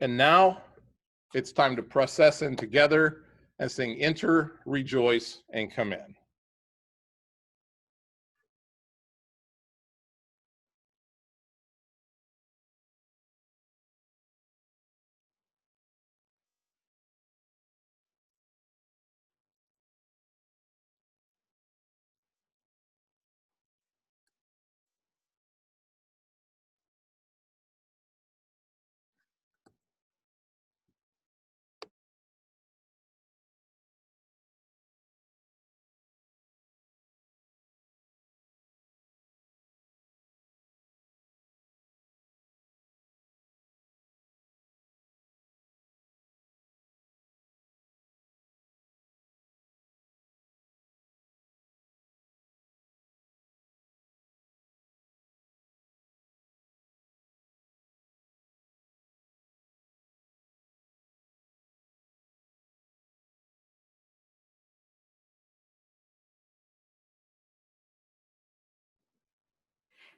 And now it's time to process in together and sing Enter, Rejoice, and Come In.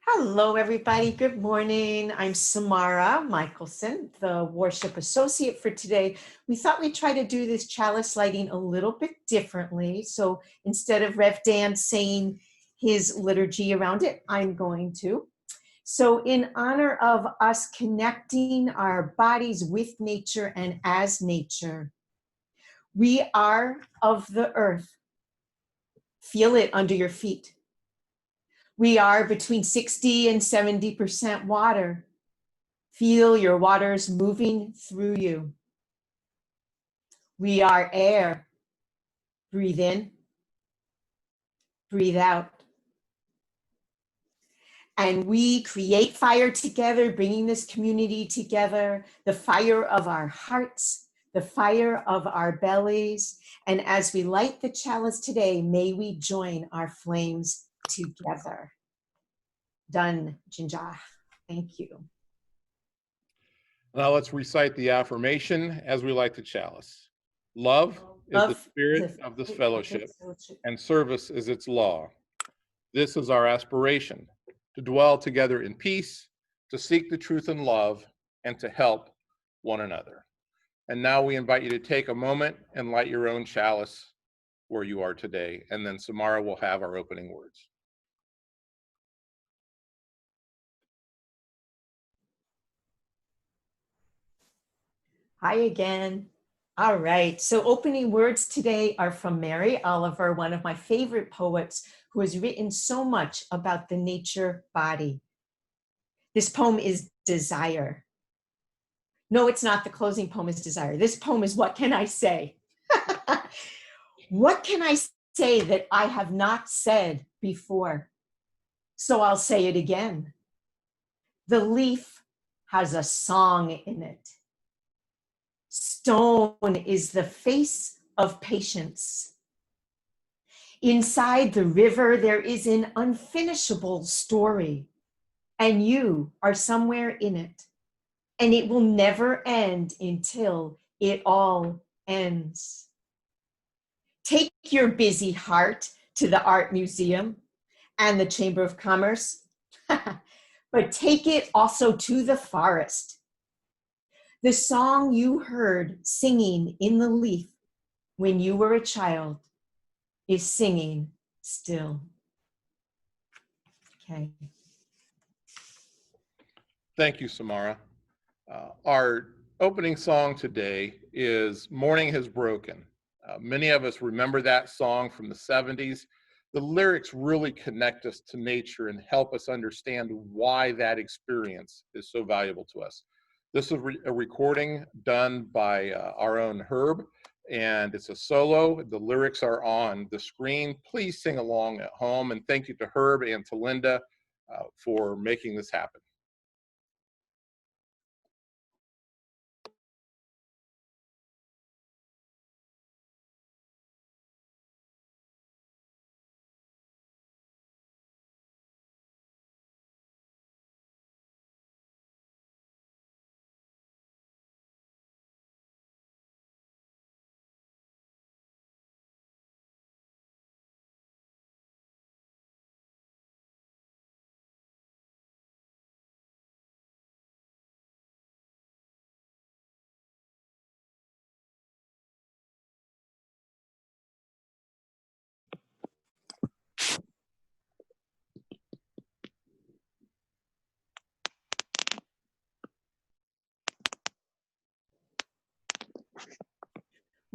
Hello, everybody. Good morning. I'm Samara Michelson, the worship associate for today. We thought we'd try to do this chalice lighting a little bit differently. So instead of Rev Dan saying his liturgy around it, I'm going to. So in honor of us connecting our bodies with nature and as nature, we are of the earth. Feel it under your feet. We are between 60 and 70% water. Feel your waters moving through you. We are air. Breathe in, breathe out. And we create fire together, bringing this community together, the fire of our hearts, the fire of our bellies. And as we light the chalice today, may we join our flames together. Done, Jinja. Thank you. Now let's recite the affirmation as we light the chalice. Love is the spirit of this fellowship, and service is its law. This is our aspiration, to dwell together in peace, to seek the truth in love, and to help one another. And now we invite you to take a moment and light your own chalice where you are today, and then Samara will have our opening words. Hi again. All right, so opening words today are from Mary Oliver, one of my favorite poets who has written so much about the nature body. This poem is Desire. No, it's not. The closing poem is Desire. This poem is What Can I Say? What can I say that I have not said before? So I'll say it again. The leaf has a song in it. Stone is the face of patience. Inside the river, there is an unfinishable story, and you are somewhere in it, and it will never end until it all ends. Take your busy heart to the art museum and the Chamber of Commerce, but take it also to the forest. The song you heard singing in the leaf when you were a child is singing still. Okay. Thank you, Samara. Our opening song today is Morning Has Broken. Many of us remember that song from the 70s. The lyrics really connect us to nature and help us understand why that experience is so valuable to us. This is a recording done by our own Herb, and it's a solo. The lyrics are on the screen. Please sing along at home, and thank you to Herb and to Linda for making this happen.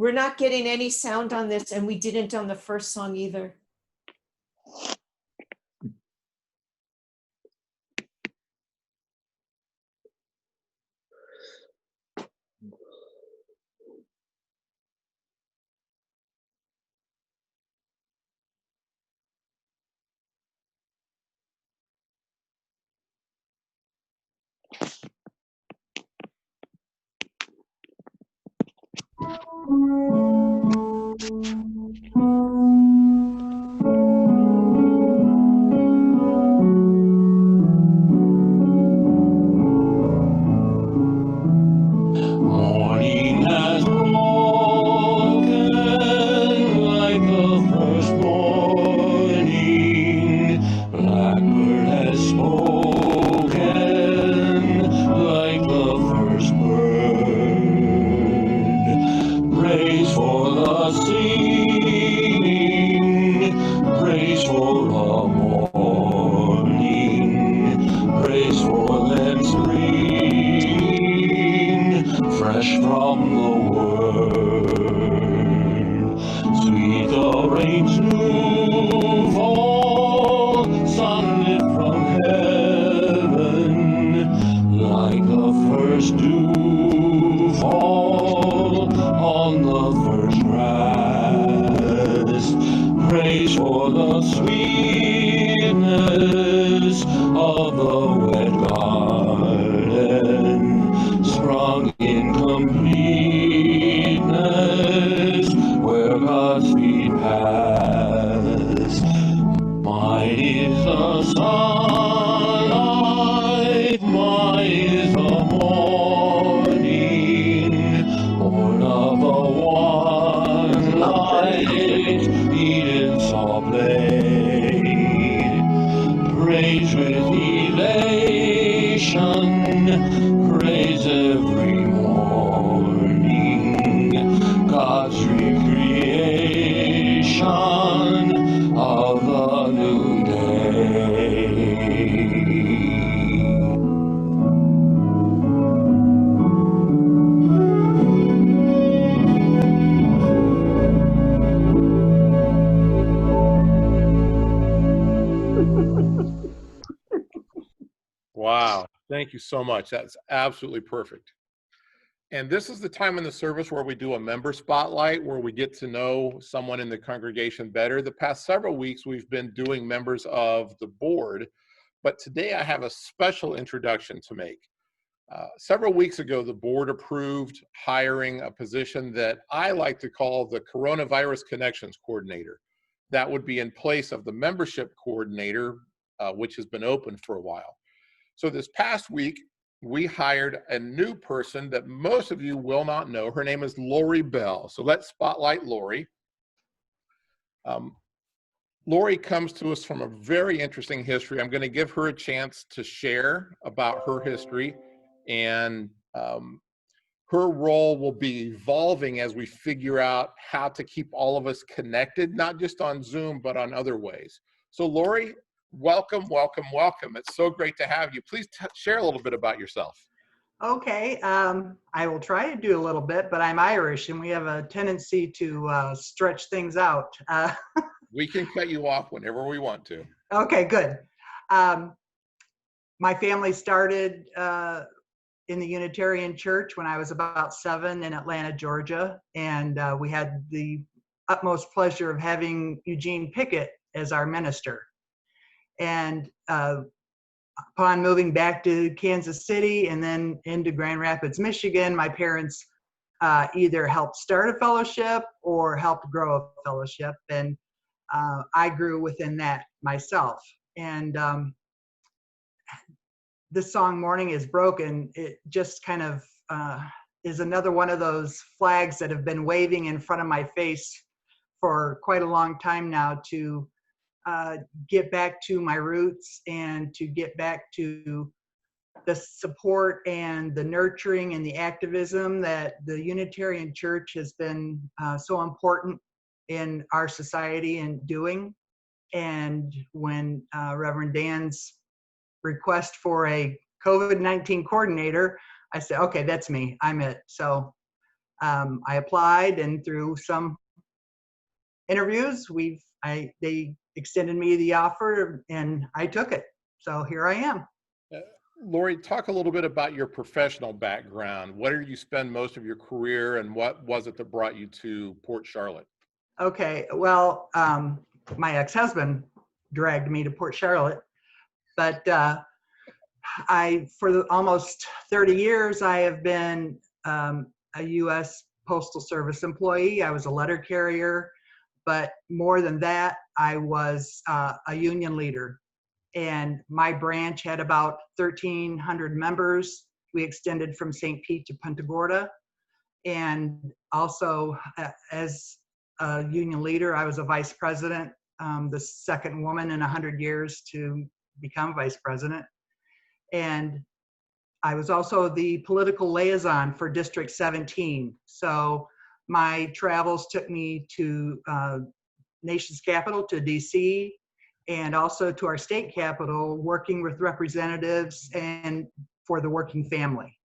We're not getting any sound on this, and we didn't on the first song either. Morning has broken like the first morning. Blackbird has spoken like the first bird. Praise for the singing, praise for the morning, praise for them spring, fresh from the word. Sweet the rain's new fall, sunlit from heaven, like the first dew fall on the first grass. Praise for the sweetness of the wet garden, sprung in completeness where God's feet pass. Mine is the sunlight, mine is the morning, born of the one light, Eden saw played. Praise with elation, praise every morning, God's recreation of the new day. Wow. Thank you so much. That's absolutely perfect. And this is the time in the service where we do a member spotlight, where we get to know someone in the congregation better. The past several weeks, we've been doing members of the board, but today I have a special introduction to make. Several weeks ago, the board approved hiring a position that I like to call the Coronavirus Connections Coordinator. That would be in place of the membership coordinator, which has been open for a while. So this past week, we hired a new person that most of you will not know. Her name is Lori Bell. So let's spotlight Lori. Lori comes to us from a very interesting history. I'm going to give her a chance to share about her history, and her role will be evolving as we figure out how to keep all of us connected, not just on Zoom, but on other ways. So Lori, welcome, welcome, welcome. It's so great to have you. Please share a little bit about yourself. Okay, I will try to do a little bit, but I'm Irish and we have a tendency to stretch things out. We can cut you off whenever we want to. Okay, good. My family started in the Unitarian Church when I was about 7 in Atlanta, Georgia, and we had the utmost pleasure of having Eugene Pickett as our minister. And upon moving back to Kansas City and then into Grand Rapids, Michigan, my parents either helped start a fellowship or helped grow a fellowship, and I grew within that myself. And this song, Morning is Broken, it just kind of is another one of those flags that have been waving in front of my face for quite a long time now to get back to my roots and to get back to the support and the nurturing and the activism that the Unitarian Church has been so important in our society and doing. And when Reverend Dan's request for a COVID-19 coordinator, I said, okay, that's me, I'm it. So I applied, and through some interviews, they extended me the offer, and I took it. So here I am. Lori, talk a little bit about your professional background. Where did you spend most of your career, and what was it that brought you to Port Charlotte? Okay, well, my ex-husband dragged me to Port Charlotte, but for almost 30 years, I have been a U.S. Postal Service employee. I was a letter carrier, but more than that, I was a union leader. And my branch had about 1,300 members. We extended from St. Pete to Punta Gorda. And also, as a union leader, I was a vice president, the second woman in 100 years to become vice president. And I was also the political liaison for District 17. So my travels took me to nation's capital, to DC, and also to our state capital, working with representatives and for the working family.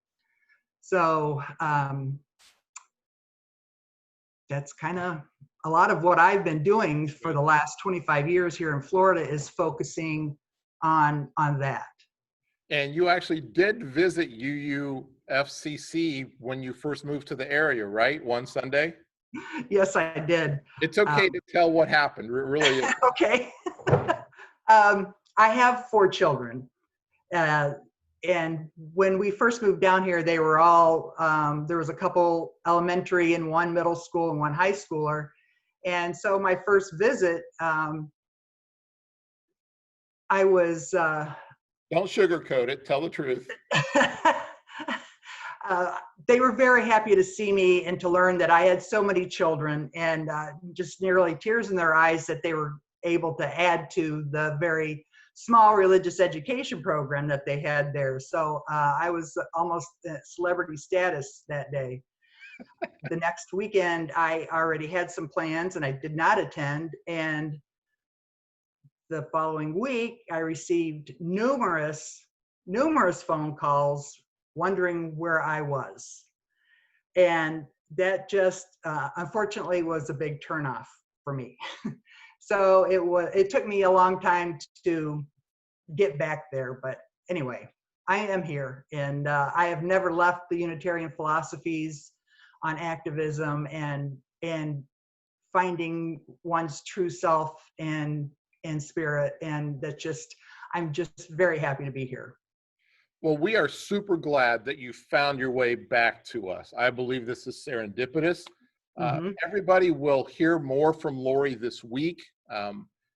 So that's kind of a lot of what I've been doing for the last 25 years here in Florida, is focusing on that. And you actually did visit UUFCC when you first moved to the area, right? One Sunday? Yes, I did. It's okay to tell what happened. It really is. Okay. I have 4 children. And when we first moved down here, they were all, there was a couple elementary and 1 middle school and 1 high schooler. And so my first visit, I was... Don't sugarcoat it. Tell the truth. They were very happy to see me and to learn that I had so many children, and just nearly tears in their eyes that they were able to add to the very small religious education program that they had there. So I was almost celebrity status that day. The next weekend, I already had some plans and I did not attend. And the following week, I received numerous phone calls wondering where I was. And that just, unfortunately, was a big turnoff for me. So it took me a long time to get back there. But anyway, I am here, and I have never left the Unitarian philosophies on activism and finding one's true self and spirit. And I'm just very happy to be here. Well, we are super glad that you found your way back to us. I believe this is serendipitous. Everybody will hear more from Lori this week.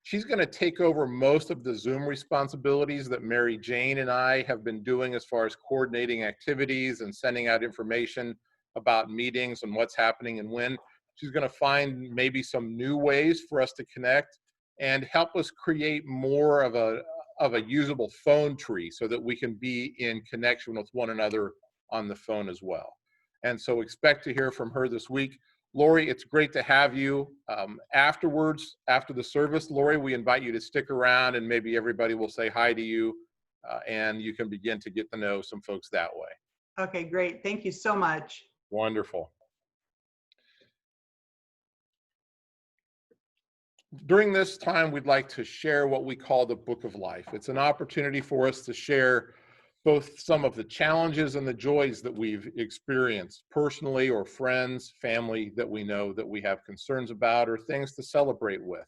She's going to take over most of the Zoom responsibilities that Mary Jane and I have been doing as far as coordinating activities and sending out information about meetings and what's happening and when. She's going to find maybe some new ways for us to connect and help us create more of a usable phone tree so that we can be in connection with one another on the phone as well. And so expect to hear from her this week. Lori, it's great to have you. Afterwards, after the service, Lori, we invite you to stick around and maybe everybody will say hi to you and you can begin to get to know some folks that way. Okay, great. Thank you so much. Wonderful. During this time, we'd like to share what we call the Book of Life. It's an opportunity for us to share both some of the challenges and the joys that we've experienced personally, or friends, family that we know that we have concerns about, or things to celebrate with.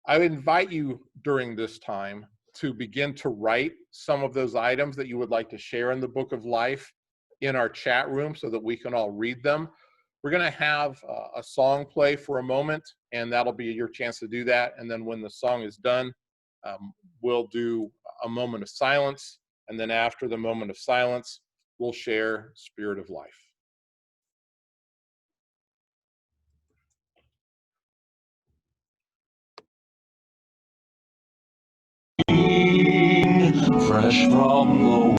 I would invite you during this time to begin to write some of those items that you would like to share in the Book of Life in our chat room so that we can all read them. We're going to have a song play for a moment, and that'll be your chance to do that. And then when the song is done, we'll do a moment of silence. And then after the moment of silence, we'll share Spirit of Life. Fresh from the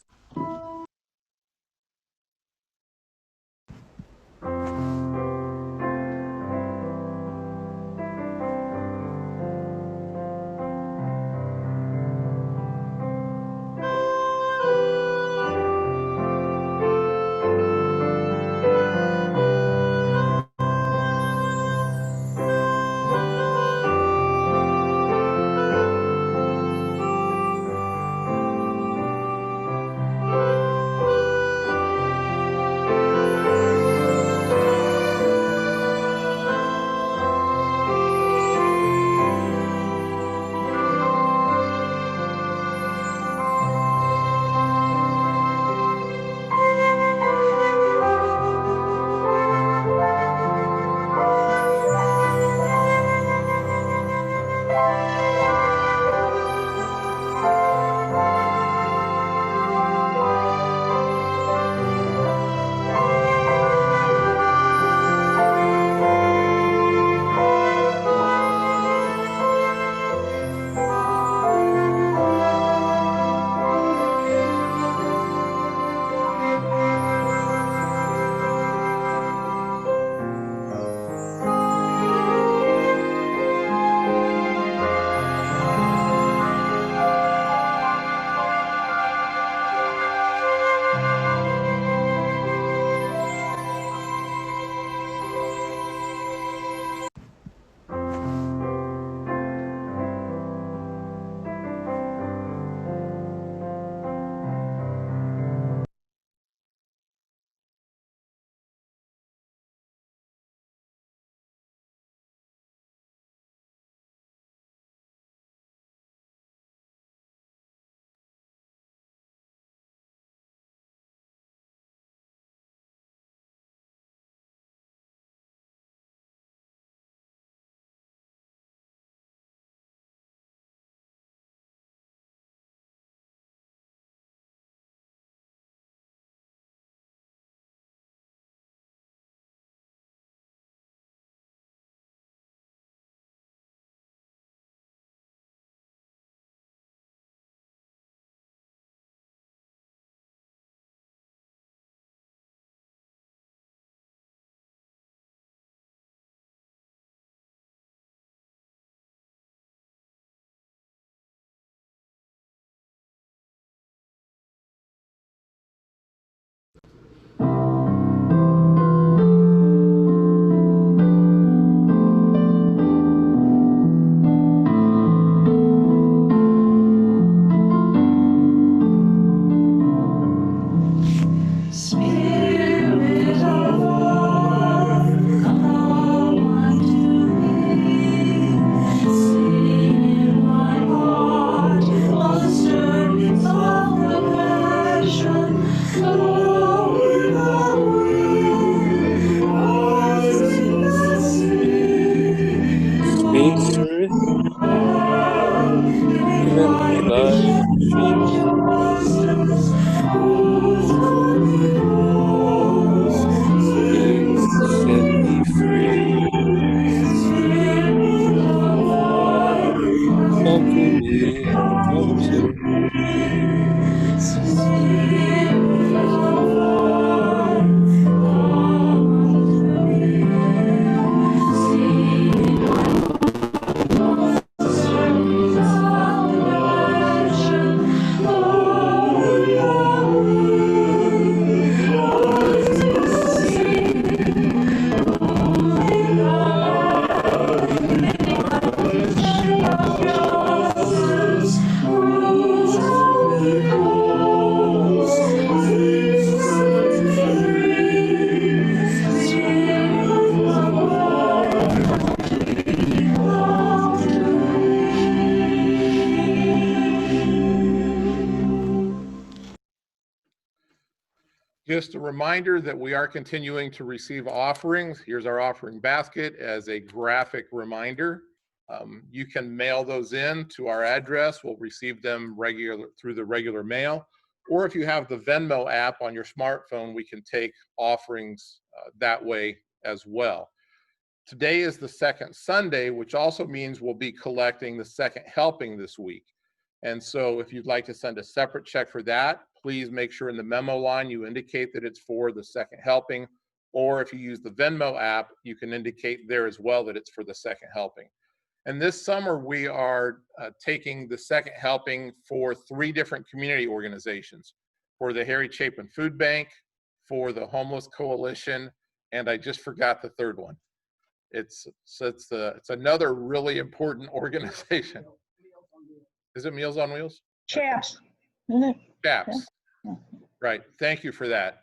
Just a reminder that we are continuing to receive offerings. Here's our offering basket as a graphic reminder. You can mail those in to our address. We'll receive them through the regular mail. Or if you have the Venmo app on your smartphone, we can take offerings that way as well. Today is the second Sunday, which also means we'll be collecting the second helping this week. And so if you'd like to send a separate check for that, please make sure in the memo line you indicate that it's for the second helping. Or if you use the Venmo app, you can indicate there as well that it's for the second helping. And this summer, we are taking the second helping for 3 different community organizations, for the Harry Chapin Food Bank, for the Homeless Coalition, and I just forgot the third one. It's another really important organization. Is it Meals on Wheels? Chaps. Isn't it? Chaps. Yeah. Right. Thank you for that.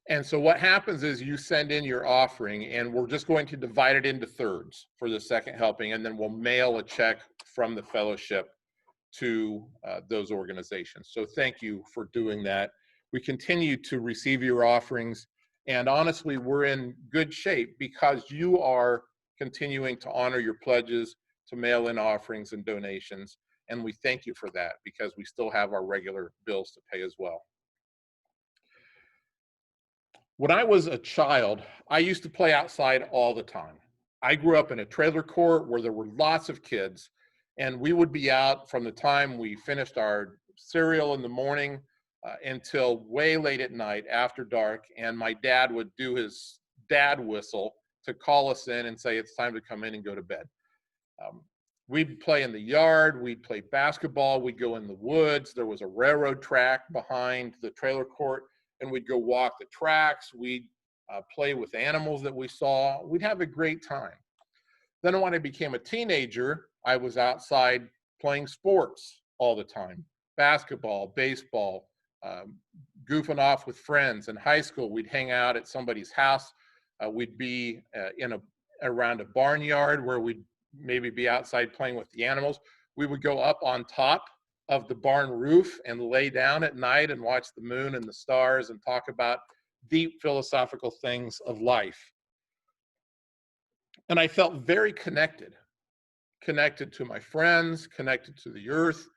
And so what happens is you send in your offering, and we're just going to divide it into thirds for the second helping, and then we'll mail a check from the fellowship to those organizations. So thank you for doing that. We continue to receive your offerings, and honestly, we're in good shape because you are continuing to honor your pledges to mail in offerings and donations, and we thank you for that because we still have our regular bills to pay as well. When I was a child, I used to play outside all the time. I grew up in a trailer court where there were lots of kids, and we would be out from the time we finished our cereal in the morning until way late at night after dark, and my dad would do his dad whistle to call us in and say it's time to come in and go to bed. We'd play in the yard, we'd play basketball, we'd go in the woods. There was a railroad track behind the trailer court, and we'd go walk the tracks. We'd play with animals that we saw. We'd have a great time. Then when I became a teenager, I was outside playing sports all the time. Basketball, baseball, goofing off with friends. In high school, we'd hang out at somebody's house. We'd be around a barnyard where we'd maybe be outside playing with the animals. We would go up on top of the barn roof and lay down at night and watch the moon and the stars and talk about deep philosophical things of life. And I felt very connected to my friends, connected to the earth,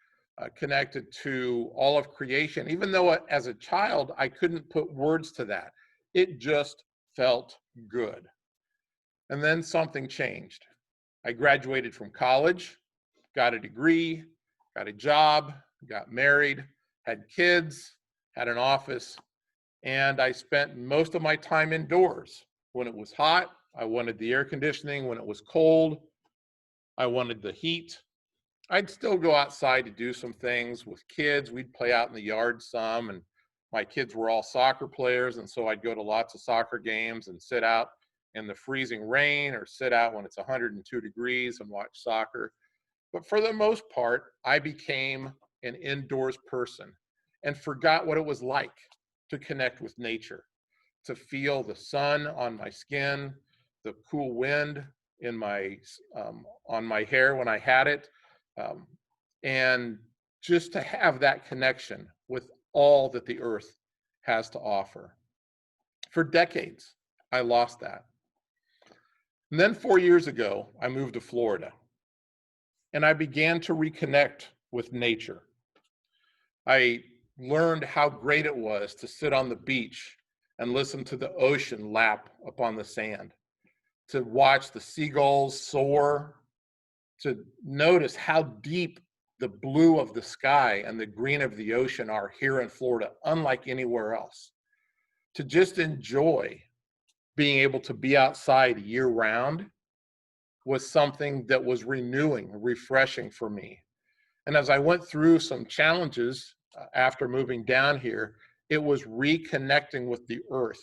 connected to all of creation, even though as a child, I couldn't put words to that. It just felt good. And then something changed. I graduated from college, got a degree, got a job, got married, had kids, had an office, and I spent most of my time indoors. When it was hot, I wanted the air conditioning. When it was cold, I wanted the heat. I'd still go outside to do some things with kids. We'd play out in the yard some, and my kids were all soccer players, and so I'd go to lots of soccer games and sit out in the freezing rain or sit out when it's 102 degrees and watch soccer. But for the most part, I became an indoors person and forgot what it was like to connect with nature, to feel the sun on my skin, the cool wind in on my hair when I had it, and just to have that connection with all that the earth has to offer. For decades, I lost that. And then 4 years ago, I moved to Florida, and I began to reconnect with nature. I learned how great it was to sit on the beach and listen to the ocean lap upon the sand, to watch the seagulls soar, to notice how deep the blue of the sky and the green of the ocean are here in Florida, unlike anywhere else. To just enjoy being able to be outside year round was something that was renewing, refreshing for me. And as I went through some challenges after moving down here, it was reconnecting with the earth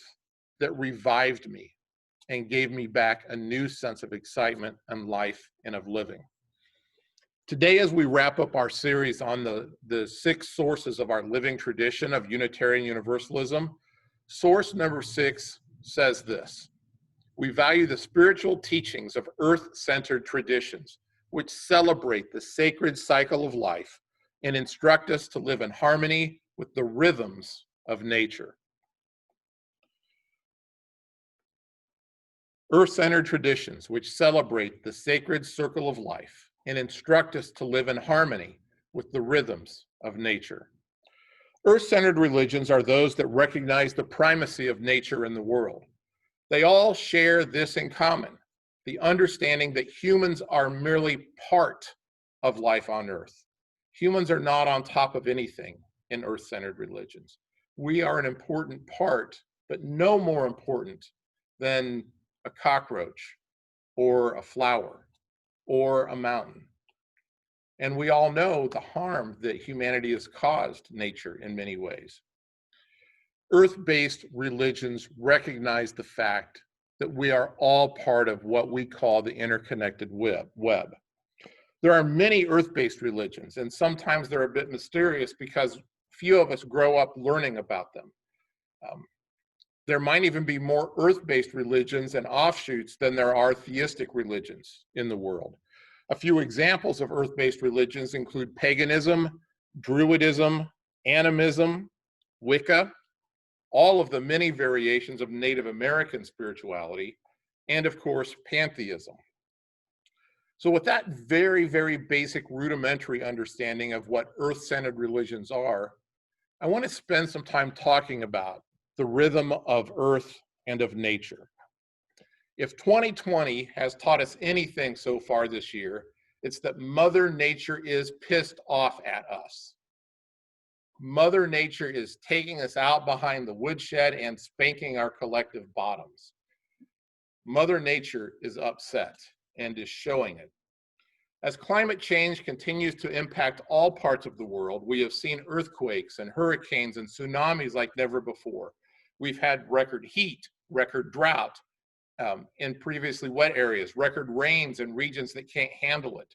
that revived me and gave me back a new sense of excitement and life and of living. Today, as we wrap up our series on the 6 sources of our living tradition of Unitarian Universalism, source number 6 says this: we value the spiritual teachings of earth-centered traditions, which celebrate the sacred cycle of life and instruct us to live in harmony with the rhythms of nature. Earth-centered traditions which celebrate the sacred circle of life and instruct us to live in harmony with the rhythms of nature. Earth-centered religions are those that recognize the primacy of nature in the world. They all share this in common, the understanding that humans are merely part of life on Earth. Humans are not on top of anything in Earth-centered religions. We are an important part, but no more important than a cockroach or a flower or a mountain. And we all know the harm that humanity has caused nature in many ways. Earth-based religions recognize the fact that we are all part of what we call the interconnected web. There are many earth-based religions, and sometimes they're a bit mysterious because few of us grow up learning about them. There might even be more earth-based religions and offshoots than there are theistic religions in the world. A few examples of earth-based religions include paganism, Druidism, animism, Wicca, all of the many variations of Native American spirituality, and of course, pantheism. So with that very, very basic rudimentary understanding of what earth-centered religions are, I want to spend some time talking about the rhythm of earth and of nature. If 2020 has taught us anything so far this year, it's that Mother Nature is pissed off at us. Mother Nature is taking us out behind the woodshed and spanking our collective bottoms. Mother Nature is upset and is showing it. As climate change continues to impact all parts of the world, we have seen earthquakes and hurricanes and tsunamis like never before. We've had record heat, record drought in previously wet areas, record rains in regions that can't handle it.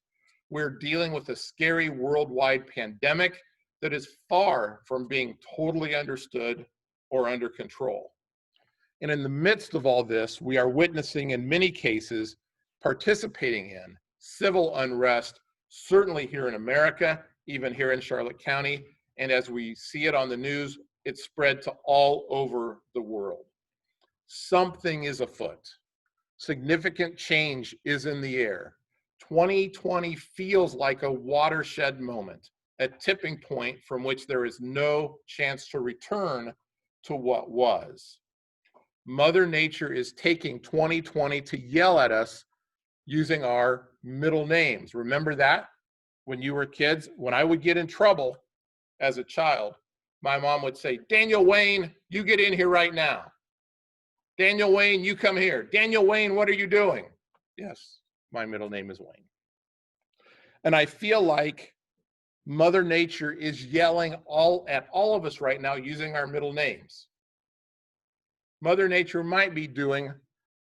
We're dealing with a scary worldwide pandemic that is far from being totally understood or under control. And in the midst of all this, we are witnessing in many cases, participating in civil unrest, certainly here in America, even here in Charlotte County. And as we see it on the news, it's spread to all over the world. Something is afoot. Significant change is in the air. 2020 feels like a watershed moment, a tipping point from which there is no chance to return to what was. Mother Nature is taking 2020 to yell at us using our middle names. Remember that? When you were kids, when I would get in trouble as a child, my mom would say, Daniel Wayne, you get in here right now. Daniel Wayne, you come here. Daniel Wayne, what are you doing? Yes, my middle name is Wayne. And I feel like Mother Nature is yelling at all of us right now using our middle names. Mother Nature might be doing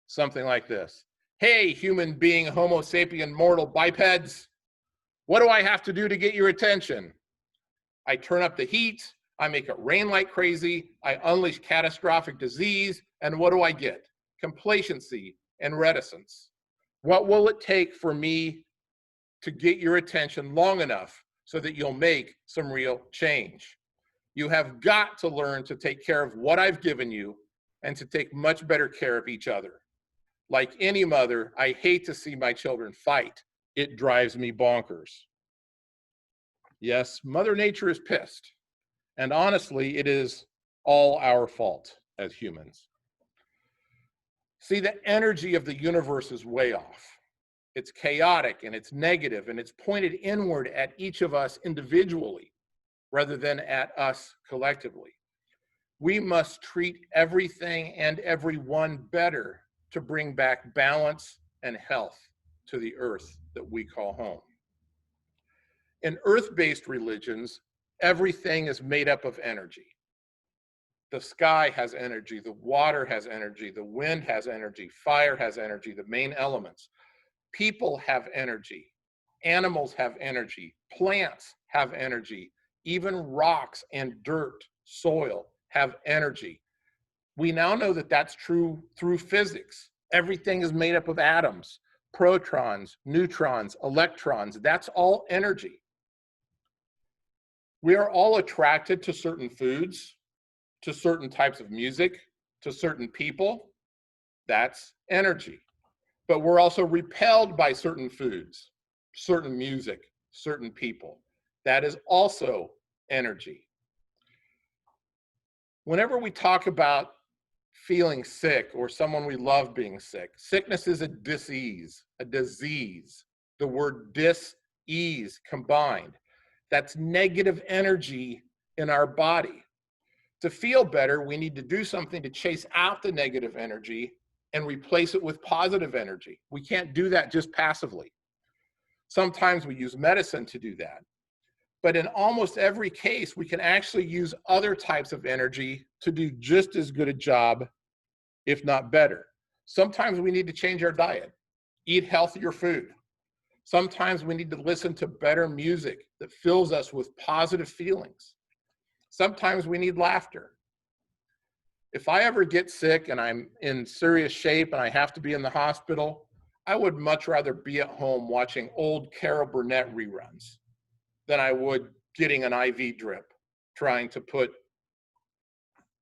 something like this. Hey, human being, Homo sapien, mortal bipeds, what do I have to do to get your attention? I turn up the heat, I make it rain like crazy, I unleash catastrophic disease, and what do I get? Complacency and reticence. What will it take for me to get your attention long enough so that you'll make some real change? You have got to learn to take care of what I've given you and to take much better care of each other. Like any mother, I hate to see my children fight. It drives me bonkers. Yes, Mother Nature is pissed. And honestly, it is all our fault as humans. See, the energy of the universe is way off. It's chaotic and it's negative and it's pointed inward at each of us individually rather than at us collectively. We must treat everything and everyone better to bring back balance and health to the earth that we call home. In earth-based religions, everything is made up of energy. The sky has energy, the water has energy, the wind has energy, fire has energy, the main elements. People have energy, animals have energy, plants have energy, even rocks and dirt, soil have energy. We now know that that's true through physics. Everything is made up of atoms, protons, neutrons, electrons. That's all energy. We are all attracted to certain foods, to certain types of music, to certain people. That's energy. But we're also repelled by certain foods, certain music, certain people. That is also energy. Whenever we talk about feeling sick or someone we love being sick, sickness is a disease, a disease. The word dis-ease combined. That's negative energy in our body. To feel better, we need to do something to chase out the negative energy and replace it with positive energy. We can't do that just passively. Sometimes we use medicine to do that. But in almost every case, we can actually use other types of energy to do just as good a job, if not better. Sometimes we need to change our diet, eat healthier food. Sometimes we need to listen to better music that fills us with positive feelings. Sometimes we need laughter. If I ever get sick and I'm in serious shape and I have to be in the hospital, I would much rather be at home watching old Carol Burnett reruns than I would getting an IV drip, trying to put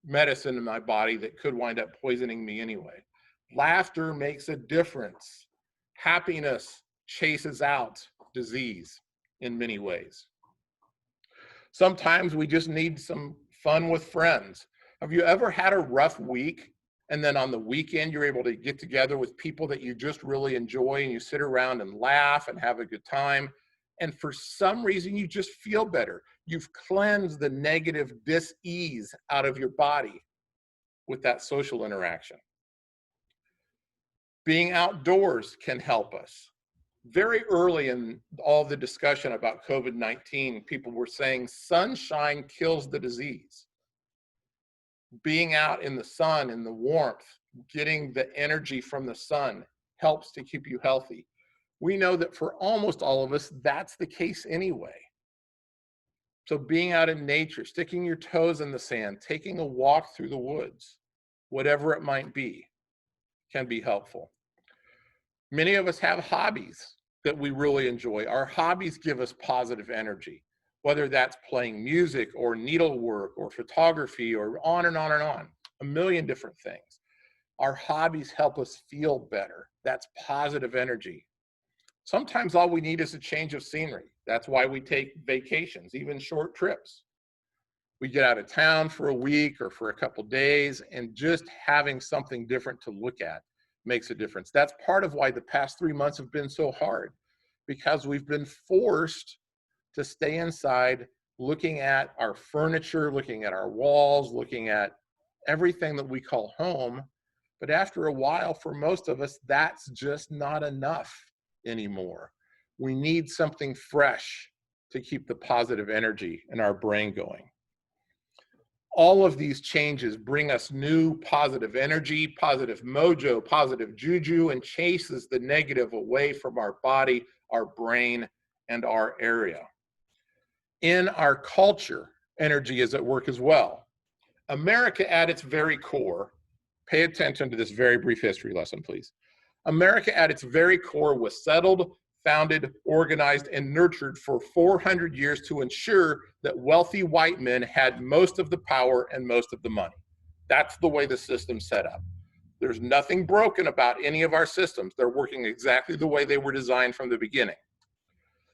medicine in my body that could wind up poisoning me anyway. Laughter makes a difference. Happiness chases out disease in many ways. Sometimes we just need some fun with friends. Have you ever had a rough week and then on the weekend you're able to get together with people that you just really enjoy and you sit around and laugh and have a good time, and for some reason you just feel better? You've cleansed the negative dis-ease out of your body with that social interaction. Being outdoors can help us. Very early in all the discussion about COVID-19, people were saying sunshine kills the disease. Being out in the sun, in the warmth, getting the energy from the sun helps to keep you healthy. We know that for almost all of us, that's the case anyway. So being out in nature, sticking your toes in the sand, taking a walk through the woods, whatever it might be, can be helpful. Many of us have hobbies that we really enjoy. Our hobbies give us positive energy, whether that's playing music or needlework or photography or on and on and on, a million different things. Our hobbies help us feel better. That's positive energy. Sometimes all we need is a change of scenery. That's why we take vacations, even short trips. We get out of town for a week or for a couple days, and just having something different to look at makes a difference. That's part of why the past 3 months have been so hard, because we've been forced to stay inside, looking at our furniture, looking at our walls, looking at everything that we call home. But after a while, for most of us, that's just not enough anymore. We need something fresh to keep the positive energy in our brain going. All of these changes bring us new positive energy, positive mojo, positive juju, and chases the negative away from our body, our brain, and our area. In our culture, energy is at work as well. America at its very core, pay attention to this very brief history lesson, please. America at its very core was settled, founded, organized, and nurtured for 400 years to ensure that wealthy white men had most of the power and most of the money. That's the way the system's set up. There's nothing broken about any of our systems. They're working exactly the way they were designed from the beginning.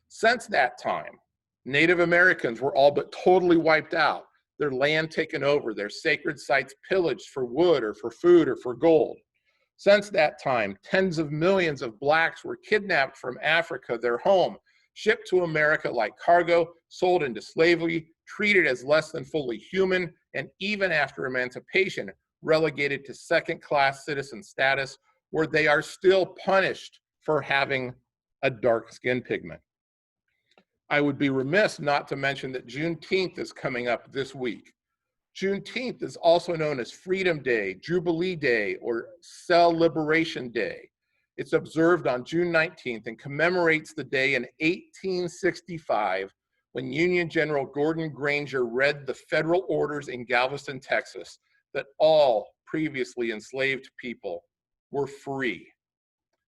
Since that time, Native Americans were all but totally wiped out, their land taken over, their sacred sites pillaged for wood or for food or for gold. Since that time, tens of millions of blacks were kidnapped from Africa, their home, shipped to America like cargo, sold into slavery, treated as less than fully human, and even after emancipation, relegated to second-class citizen status, where they are still punished for having a dark skin pigment. I would be remiss not to mention that Juneteenth is coming up this week. Juneteenth is also known as Freedom Day, Jubilee Day, or Cell Liberation Day. It's observed on June 19th and commemorates the day in 1865 when Union General Gordon Granger read the federal orders in Galveston, Texas, that all previously enslaved people were free.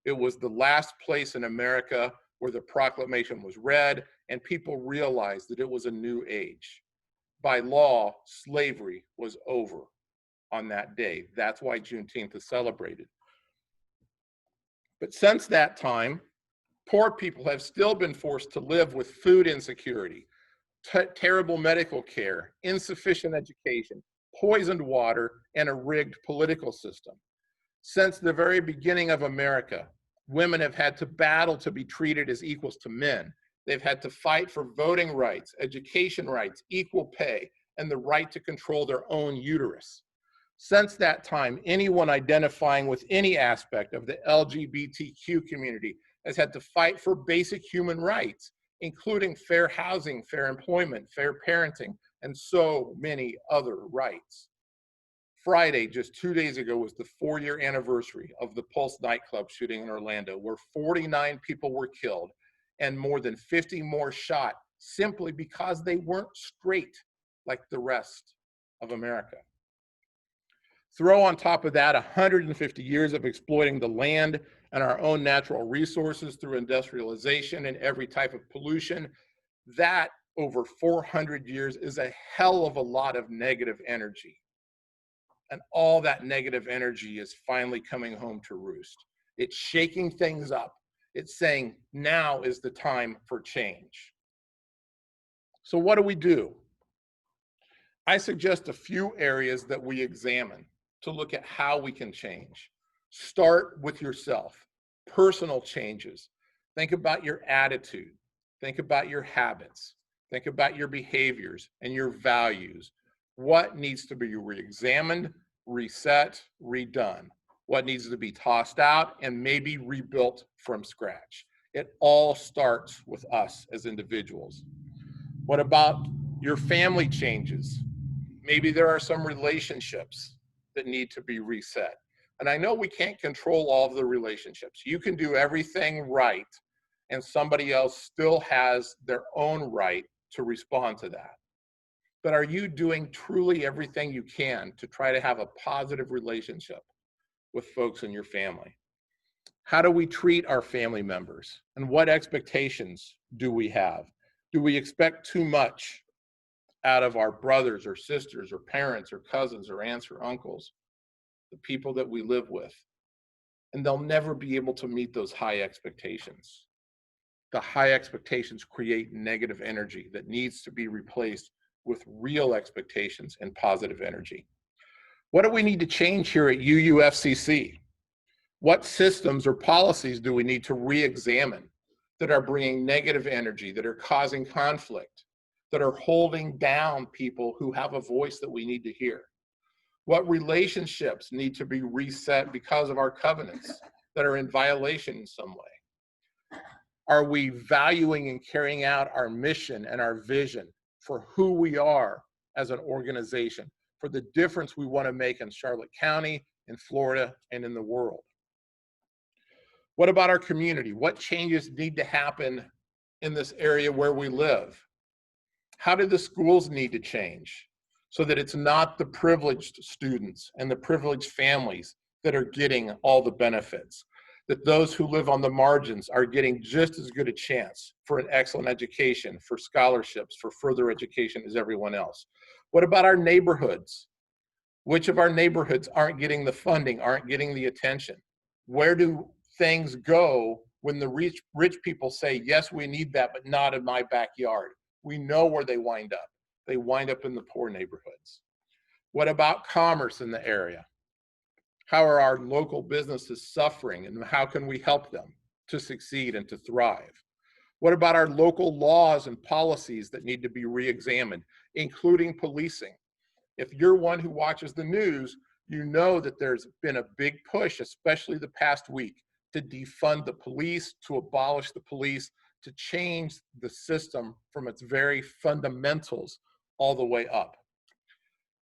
It was the last place in America where the proclamation was read and people realized that it was a new age. By law, slavery was over on that day. That's why Juneteenth is celebrated. But since that time, poor people have still been forced to live with food insecurity, terrible medical care, insufficient education, poisoned water, and a rigged political system. Since the very beginning of America, women have had to battle to be treated as equals to men. They've had to fight for voting rights, education rights, equal pay, and the right to control their own uterus. Since that time, anyone identifying with any aspect of the LGBTQ community has had to fight for basic human rights, including fair housing, fair employment, fair parenting, and so many other rights. Friday, just 2 days ago, was the 4-year anniversary of the Pulse nightclub shooting in Orlando, where 49 people were killed and more than 50 more shot simply because they weren't straight like the rest of America. Throw on top of that 150 years of exploiting the land and our own natural resources through industrialization and every type of pollution. That, over 400 years, is a hell of a lot of negative energy. And all that negative energy is finally coming home to roost. It's shaking things up. It's saying now is the time for change. So what do we do? I suggest a few areas that we examine to look at how we can change. Start with yourself, personal changes. Think about your attitude. Think about your habits. Think about your behaviors and your values. What needs to be re-examined, reset, redone? What needs to be tossed out and maybe rebuilt from scratch? It all starts with us as individuals. What about your family changes? Maybe there are some relationships that need to be reset. And I know we can't control all of the relationships. You can do everything right, and somebody else still has their own right to respond to that. But are you doing truly everything you can to try to have a positive relationship with folks in your family? How do we treat our family members? And what expectations do we have? Do we expect too much out of our brothers or sisters or parents or cousins or aunts or uncles, the people that we live with? And they'll never be able to meet those high expectations. The high expectations create negative energy that needs to be replaced with real expectations and positive energy. What do we need to change here at UUFCC? What systems or policies do we need to re-examine that are bringing negative energy, that are causing conflict, that are holding down people who have a voice that we need to hear? What relationships need to be reset because of our covenants that are in violation in some way? Are we valuing and carrying out our mission and our vision for who we are as an organization, for the difference we want to make in Charlotte County, in Florida, and in the world? What about our community? What changes need to happen in this area where we live? How do the schools need to change so that it's not the privileged students and the privileged families that are getting all the benefits, that those who live on the margins are getting just as good a chance for an excellent education, for scholarships, for further education as everyone else? What about our neighborhoods? Which of our neighborhoods aren't getting the funding, aren't getting the attention? Where do things go when the rich people say, yes, we need that, but not in my backyard? We know where they wind up. They wind up in the poor neighborhoods. What about commerce in the area? How are our local businesses suffering, and how can we help them to succeed and to thrive? What about our local laws and policies that need to be re-examined, including policing? If you're one who watches the news, you know that there's been a big push, especially the past week, to defund the police, to abolish the police, to change the system from its very fundamentals all the way up.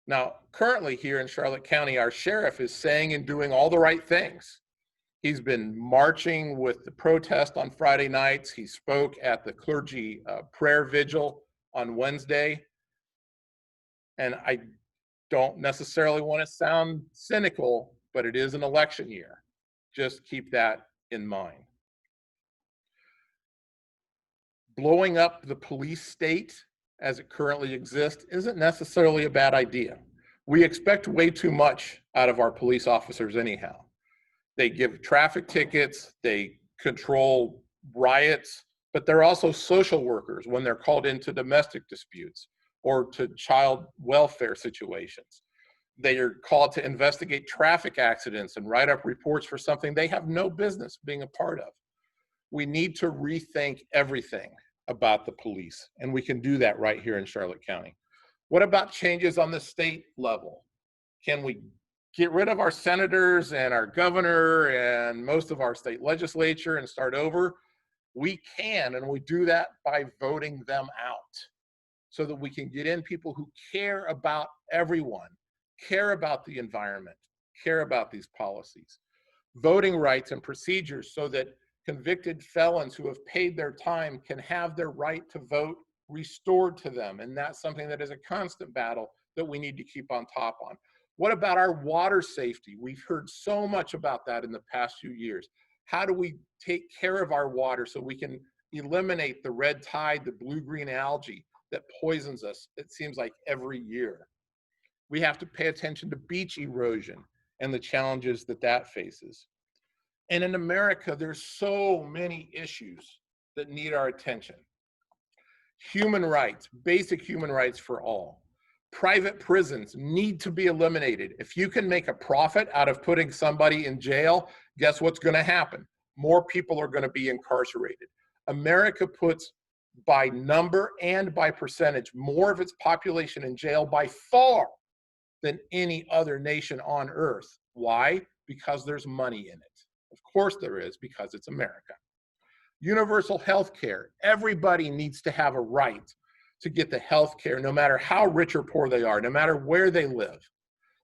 Now, currently here in Charlotte County, our sheriff is saying and doing all the right things. He's been marching with the protest on Friday nights. He spoke at the clergy prayer vigil on Wednesday. And I don't necessarily want to sound cynical, but it is an election year. Just keep that in mind. Blowing up the police state as it currently exists isn't necessarily a bad idea. We expect way too much out of our police officers anyhow. They give traffic tickets, they control riots, but they're also social workers when they're called into domestic disputes or to child welfare situations. They are called to investigate traffic accidents and write up reports for something they have no business being a part of. We need to rethink everything about the police, and we can do that right here in Charlotte County. What about changes on the state level? Can we get rid of our senators and our governor and most of our state legislature and start over? We can, and we do that by voting them out so that we can get in people who care about everyone, care about the environment, care about these policies. Voting rights and procedures so that convicted felons who have paid their time can have their right to vote restored to them. And that's something that is a constant battle that we need to keep on top on. What about our water safety? We've heard so much about that in the past few years. How do we take care of our water so we can eliminate the red tide, the blue-green algae that poisons us, it seems like every year? We have to pay attention to beach erosion and the challenges that that faces. And in America, there's so many issues that need our attention. Human rights, basic human rights for all. Private prisons need to be eliminated. If you can make a profit out of putting somebody in jail, guess what's going to happen? More people are going to be incarcerated. America puts, by number and by percentage, more of its population in jail by far than any other nation on earth. Why? Because there's money in it. Of course there is, because it's America. Universal health care. Everybody needs to have a right to get the health care, no matter how rich or poor they are, no matter where they live.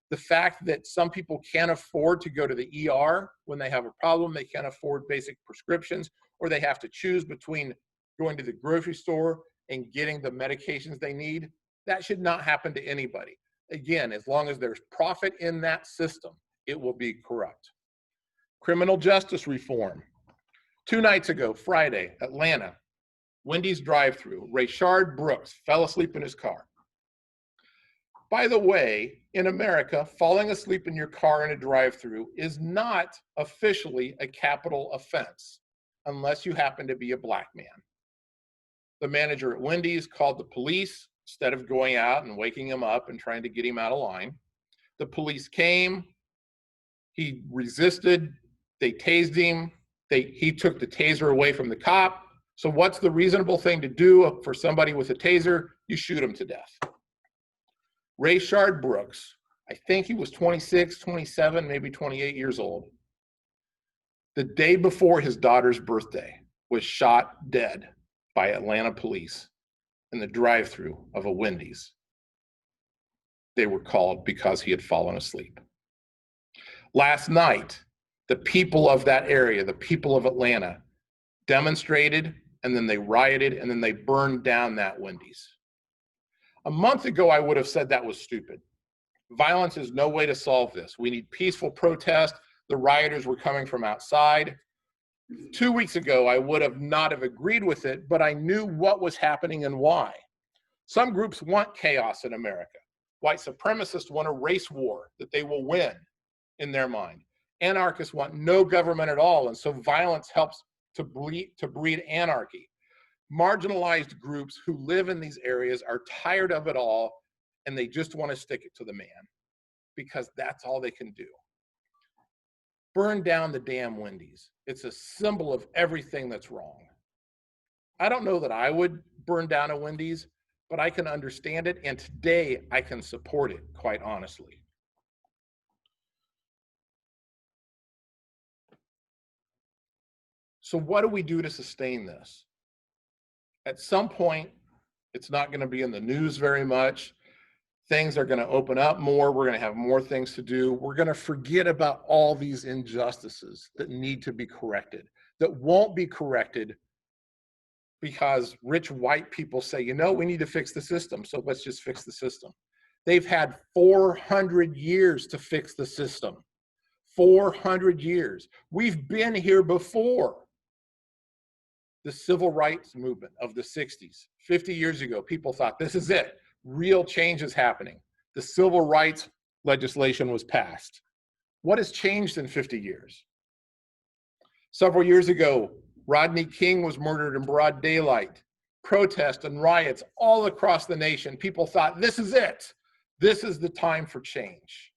The fact that some people can't afford to go to the ER when they have a problem, they can't afford basic prescriptions, or they have to choose between going to the grocery store and getting the medications they need, that should not happen to anybody. Again, as long as there's profit in that system, it will be corrupt. Criminal justice reform. 2 nights ago, Friday, Atlanta, Wendy's drive-thru, Rayshard Brooks fell asleep in his car. By the way, in America, falling asleep in your car in a drive-thru is not officially a capital offense unless you happen to be a black man. The manager at Wendy's called the police instead of going out and waking him up and trying to get him out of line. The police came, he resisted, they tased him, he took the taser away from the cop. So what's the reasonable thing to do for somebody with a taser? You shoot him to death. Rayshard Brooks, I think he was 26, 27, maybe 28 years old. The day before his daughter's birthday, was shot dead by Atlanta police in the drive-thru of a Wendy's. They were called because he had fallen asleep. Last night, the people of that area, the people of Atlanta, demonstrated, and then they rioted, and then they burned down that Wendy's. A month ago, I would have said that was stupid. Violence is no way to solve this. We need peaceful protest. The rioters were coming from outside. 2 weeks ago, I would have not have agreed with it, but I knew what was happening and why. Some groups want chaos in America. White supremacists want a race war that they will win in their mind. Anarchists want no government at all, and so violence helps to breed anarchy. Marginalized groups who live in these areas are tired of it all, and they just want to stick it to the man because that's all they can do. Burn down the damn Wendy's. It's a symbol of everything that's wrong. I don't know that I would burn down a Wendy's, but I can understand it, and today I can support it, quite honestly. So what do we do to sustain this? At some point, it's not going to be in the news very much. Things are going to open up more. We're going to have more things to do. We're going to forget about all these injustices that need to be corrected, that won't be corrected because rich white people say, you know, we need to fix the system, so let's just fix the system. They've had 400 years to fix the system. 400 years. We've been here before. The civil rights movement of the 60s, 50 years ago, people thought this is it. Real change is happening. The civil rights legislation was passed. What has changed in 50 years? Several years ago, Rodney King was murdered in broad daylight. Protests and riots all across the nation. People thought, this is it. This is the time for change.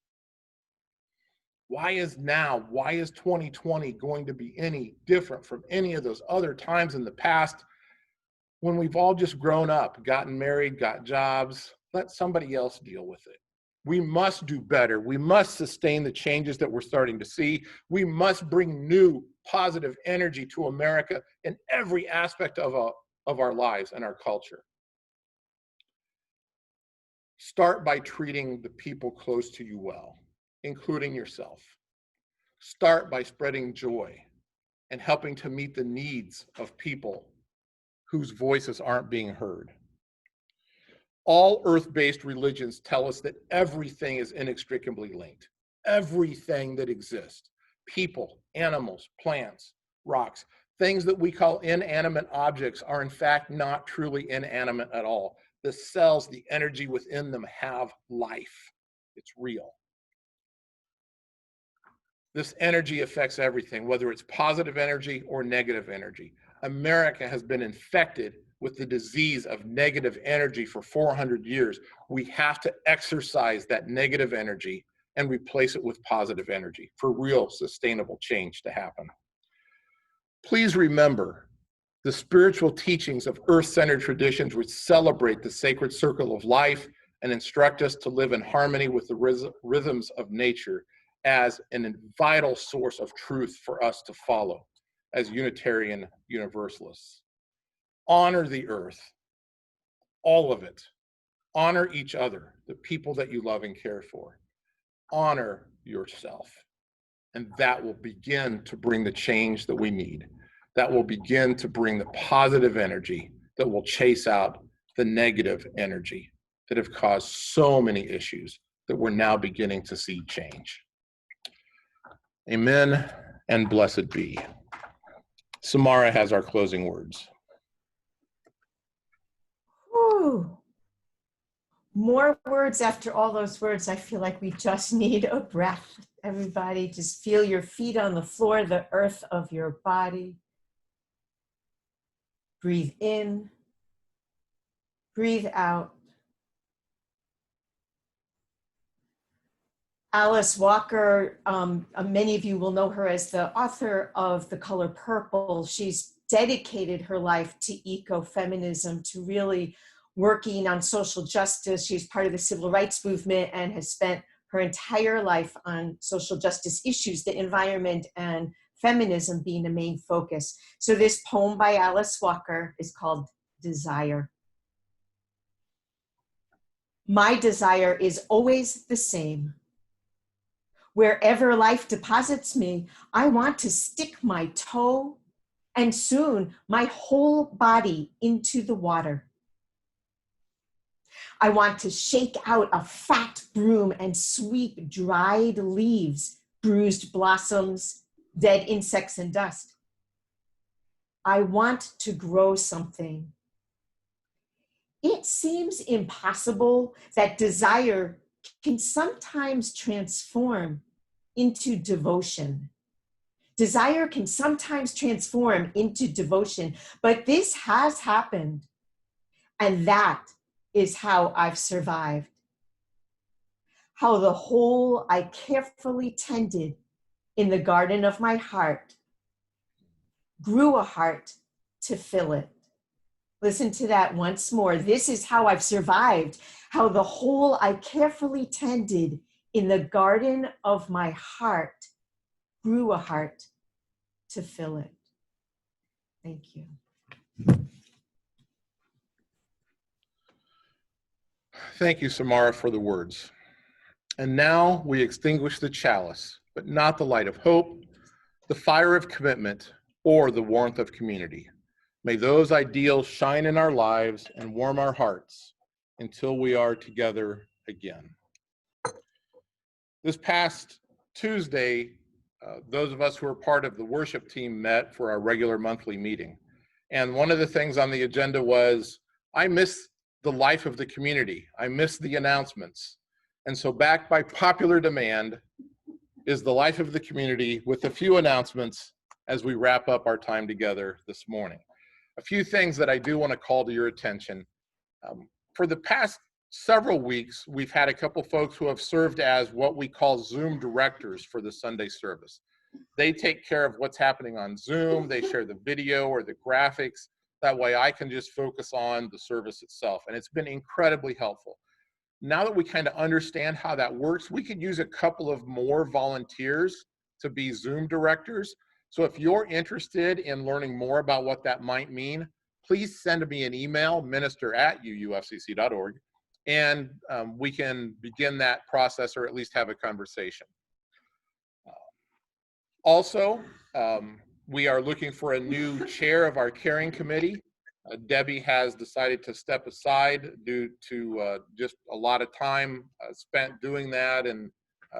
Why is now? Why is 2020 going to be any different from any of those other times in the past when we've all just grown up, gotten married, got jobs? Let somebody else deal with it. We must do better. We must sustain the changes that we're starting to see. We must bring new positive energy to America in every aspect of our lives and our culture. Start by treating the people close to you well, including yourself. Start by spreading joy and helping to meet the needs of people whose voices aren't being heard. All earth-based religions tell us that everything is inextricably linked. Everything that exists, people, animals, plants, rocks, things that we call inanimate objects are in fact not truly inanimate at all. The cells, the energy within them have life. It's real. This energy affects everything, whether it's positive energy or negative energy. America has been infected with the disease of negative energy for 400 years. We have to exercise that negative energy and replace it with positive energy for real sustainable change to happen. Please remember the spiritual teachings of earth-centered traditions which celebrate the sacred circle of life and instruct us to live in harmony with the rhythms of nature as a vital source of truth for us to follow as Unitarian Universalists. Honor the earth, all of it. Honor each other, the people that you love and care for. Honor yourself. And that will begin to bring the change that we need. That will begin to bring the positive energy that will chase out the negative energy that have caused so many issues that we're now beginning to see change. Amen and blessed be. Samara has our closing words. Whew. More words after all those words. I feel like we just need a breath. Everybody, just feel your feet on the floor, the earth of your body. Breathe in, breathe out. Alice Walker, many of you will know her as the author of The Color Purple. She's dedicated her life to ecofeminism, to really working on social justice. She's part of the civil rights movement and has spent her entire life on social justice issues, the environment and feminism being a main focus. So this poem by Alice Walker is called Desire. My desire is always the same. Wherever life deposits me, I want to stick my toe and soon my whole body into the water. I want to shake out a fat broom and sweep dried leaves, bruised blossoms, dead insects and dust. I want to grow something. It seems impossible that desire can sometimes transform into devotion. Desire can sometimes transform into devotion, but this has happened, and that is how I've survived. How the whole I carefully tended in the garden of my heart grew a heart to fill it. Listen to that once more. This is how I've survived. How the whole I carefully tended in the garden of my heart grew a heart to fill it. Thank you. Thank you, Samara, for the words. And now we extinguish the chalice, but not the light of hope, the fire of commitment, or the warmth of community. May those ideals shine in our lives and warm our hearts until we are together again. This past Tuesday, those of us who are part of the worship team met for our regular monthly meeting. And one of the things on the agenda was, I miss the life of the community. I miss the announcements. And so back by popular demand is the life of the community with a few announcements as we wrap up our time together this morning. A few things that I do want to call to your attention. For the past several weeks, we've had a couple folks who have served as what we call Zoom directors for the Sunday service. They take care of what's happening on Zoom. They share the video or the graphics. That way I can just focus on the service itself. And it's been incredibly helpful. Now that we kind of understand how that works, we could use a couple of more volunteers to be Zoom directors. So if you're interested in learning more about what that might mean, please send me an email, minister@uufcc.org, and we can begin that process or at least have a conversation. Also, we are looking for a new chair of our caring committee. Debbie has decided to step aside due to just a lot of time spent doing that and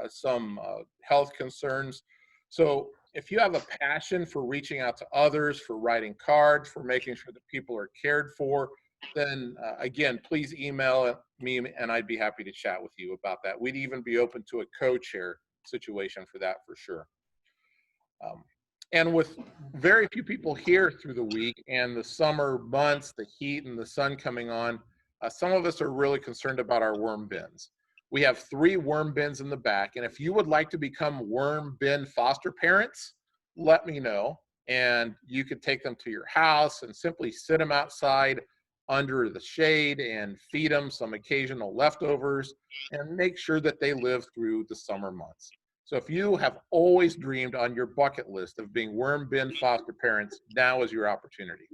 some health concerns. So if you have a passion for reaching out to others, for writing cards, for making sure that people are cared for, then again, please email me and I'd be happy to chat with you about that. We'd even be open to a co-chair situation for that for sure. And with very few people here through the week and the summer months, the heat and the sun coming on, some of us are really concerned about our worm bins. We have 3 worm bins in the back, and if you would like to become worm bin foster parents, let me know, and you could take them to your house and simply sit them outside under the shade and feed them some occasional leftovers and make sure that they live through the summer months. So if you have always dreamed on your bucket list of being worm bin foster parents, now is your opportunity.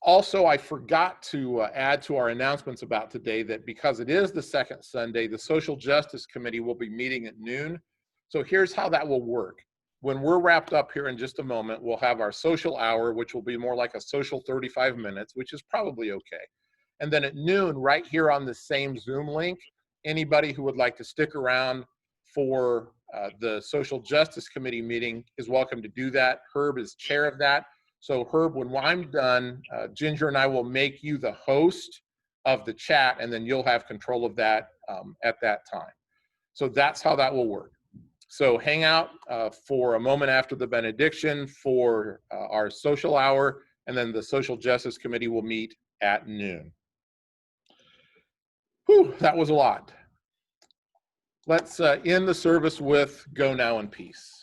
Also, I forgot to add to our announcements about today that because it is the second Sunday, the Social Justice Committee will be meeting at noon. So here's how that will work. When we're wrapped up here in just a moment, we'll have our social hour, which will be more like a social 35 minutes, which is probably okay. And then at noon, right here on the same Zoom link, anybody who would like to stick around for the Social Justice Committee meeting is welcome to do that. Herb is chair of that. So Herb, when I'm done, Ginger and I will make you the host of the chat, and then you'll have control of that at that time. So that's how that will work. So hang out for a moment after the benediction for our social hour, and then the Social Justice Committee will meet at noon. Whew, that was a lot. Let's end the service with Go Now in Peace.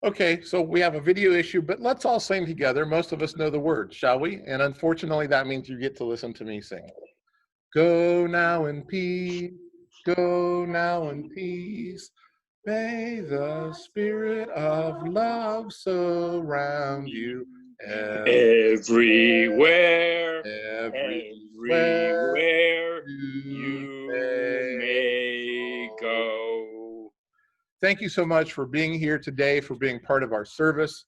Okay, so we have a video issue, but let's all sing together. Most of us know the words, shall we? And unfortunately, that means you get to listen to me sing. Go now in peace, go now in peace. May the spirit of love surround you everywhere, everywhere you may go. Thank you so much for being here today, for being part of our service.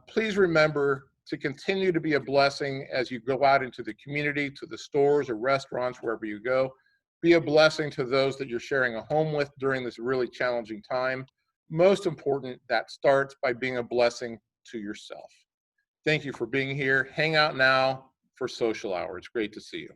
Please remember to continue to be a blessing as you go out into the community, to the stores or restaurants, wherever you go. Be a blessing to those that you're sharing a home with during this really challenging time. Most important, that starts by being a blessing to yourself. Thank you for being here. Hang out now for social hour. It's great to see you.